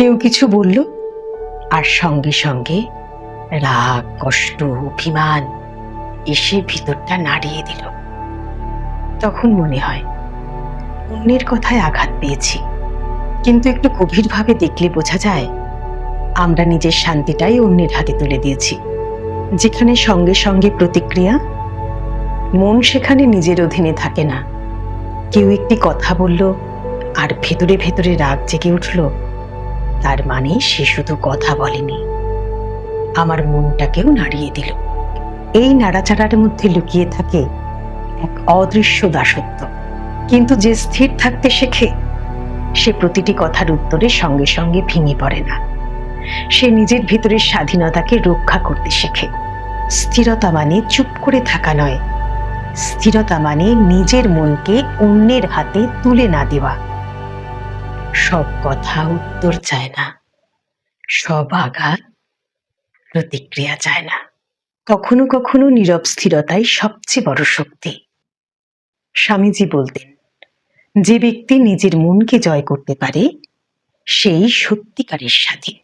কেউ কিছু বলল, আর সঙ্গে সঙ্গে রাগ, কষ্ট, অভিমান এসে ভিতরটা নাড়িয়ে দিল। তখন মনে হয় অন্যের কথায় আঘাত পেয়েছি, কিন্তু একটু গভীরভাবে দেখলে বোঝা যায় আমরা নিজের শান্তিটাই অন্যের হাতে তুলে দিয়েছি। যেখানে সঙ্গে সঙ্গে প্রতিক্রিয়া, মন সেখানে নিজের অধীনে থাকে না। কেউ একটি কথা বলল আর ভেতরে ভেতরে রাগ জেগে উঠল, তার মানে সে শুধু কথা বলেনি, আমার মনটাকেও নাড়িয়ে দিল। এই নাড়াচাড়ার মধ্যে লুকিয়ে থাকে এক অদৃশ্য দাসত্ব। কিন্তু যে স্থির থাকতে শেখে, সে প্রতিটি কথার উত্তরে সঙ্গে সঙ্গে ভেঙে পড়ে না। সে নিজের ভিতরের স্বাধীনতাকে রক্ষা করতে শেখে। স্থিরতা মানে চুপ করে থাকা নয়, স্থিরতা মানে নিজের মনকে অন্যের হাতে তুলে না দেওয়া। সব কথা উত্তর চায় না, সব আঘাত প্রতিক্রিয়া চায় না। কখনো কখনো নীরব স্থিরতাই সবচেয়ে বড় শক্তি। স্বামীজি বলতেন, যে ব্যক্তি নিজের মনকে জয় করতে পারে সেই সত্যিকারের স্বাধীন।